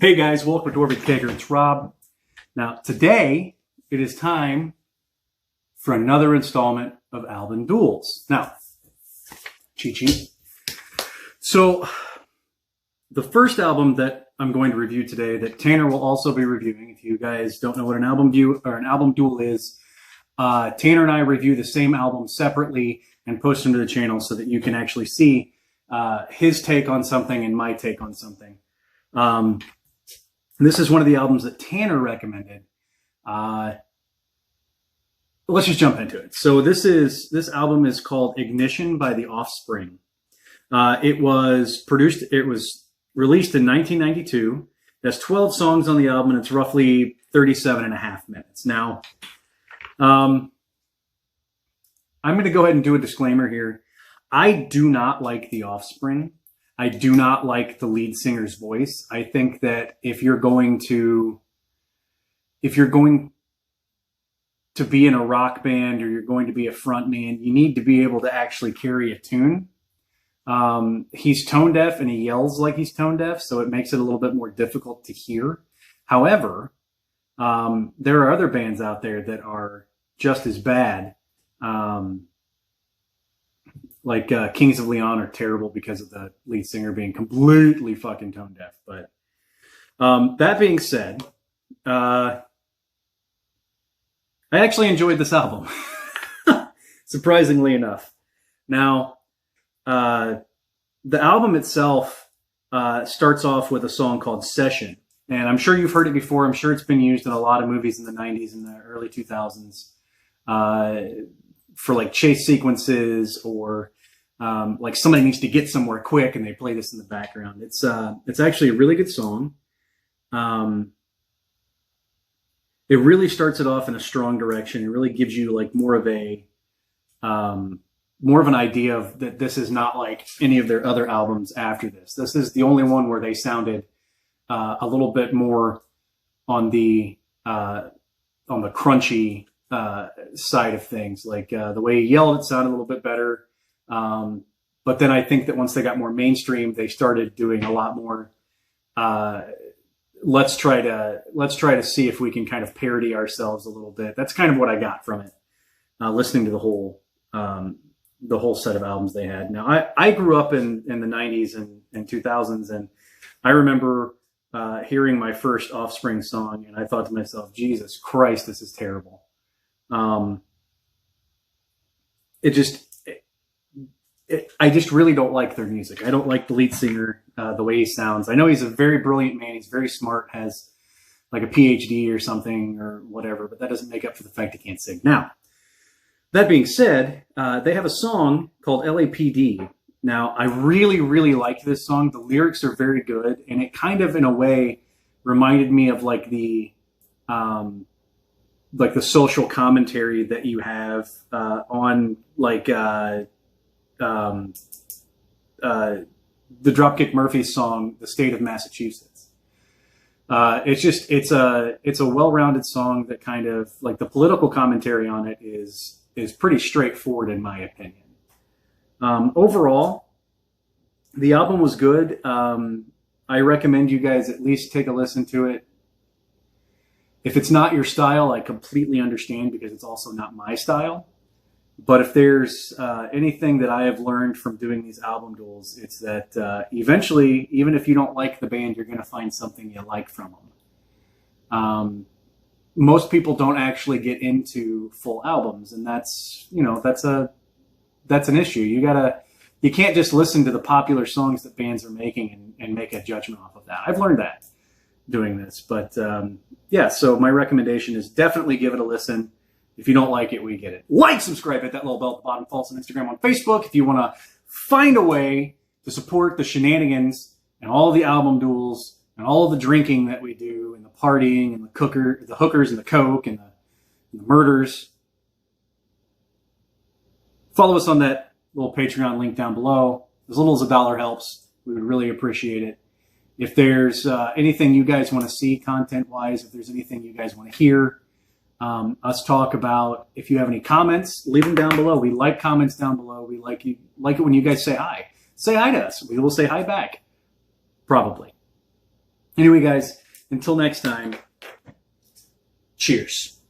Hey guys, welcome to Dwarvenkegger. It's Rob. Now, today it is time for another installment of album Duels. Now, cheat sheet. So, the first album that I'm going to review today, that Tanner will also be reviewing. If you guys don't know what an album duel is, Tanner and I review the same album separately and post them to the channel so that you can actually see his take on something and my take on something. This is one of the albums that Tanner recommended. Let's just jump into it. So this album is called Ignition by the Offspring. It was released in 1992. There's 12 songs on the album, and it's roughly 37.5 minutes. Now, I'm going to go ahead and do a disclaimer here. I do not like the Offspring. I do not like the lead singer's voice. I think that if you're going to be in a rock band or you're going to be a front man, you need to be able to actually carry a tune. He's tone deaf and he yells like he's tone deaf, so it makes it a little bit more difficult to hear. However, there are other bands out there that are just as bad. Like Kings of Leon are terrible because of the lead singer being completely fucking tone deaf. But that being said, I actually enjoyed this album, surprisingly enough. Now, the album itself starts off with a song called Session. And I'm sure you've heard it before. I'm sure it's been used in a lot of movies in the 90s and the early 2000s for like chase sequences or like somebody needs to get somewhere quick and they play this in the background. It's actually a really good song. It really starts it off in a strong direction. It really gives you like more of an idea of that this is not like any of their other albums after this. This is the only one where they sounded a little bit more on the crunchy side of things. Like the way he yelled, it sounded a little bit better. But then I think that once they got more mainstream, they started doing a lot more. Let's try to see if we can kind of parody ourselves a little bit. That's kind of what I got from it, listening to the whole set of albums they had. Now, I grew up in the 90s and 2000s, and I remember hearing my first Offspring song, and I thought to myself, Jesus Christ, this is terrible. I just really don't like their music. I don't like the lead singer, the way he sounds. I know he's a very brilliant man. He's very smart, has like a PhD or something or whatever, but that doesn't make up for the fact he can't sing. Now, that being said, they have a song called LAPD. Now, I really, really like this song. The lyrics are very good, and it kind of, in a way, reminded me of like the social commentary that you have on like the Dropkick Murphys song, "The State of Massachusetts." It's a well-rounded song that kind of like the political commentary on it is pretty straightforward in my opinion. Overall, the album was good. I recommend you guys at least take a listen to it. If it's not your style, I completely understand because it's also not my style. But if there's anything that I have learned from doing these album duels, it's that eventually, even if you don't like the band, you're going to find something you like from them. Most people don't actually get into full albums, and that's an issue. You can't just listen to the popular songs that bands are making and make a judgment off of that. I've learned that doing this, but yeah. So my recommendation is definitely give it a listen. If you don't like it, we get it. Like, subscribe, hit that little bell at the bottom. Follow us on Instagram, on Facebook. If you want to find a way to support the shenanigans and all the album duels and all the drinking that we do and the partying and the hookers and the coke and the murders, follow us on that little Patreon link down below. As little as $1 helps. We would really appreciate it. If there's anything you guys want to see content-wise, if there's anything you guys want to hear, us talk about, if you have any comments, leave them down below. We like comments down below. We like it when you guys say hi. Say hi to us. We will say hi back. Probably. Anyway, guys, until next time, cheers.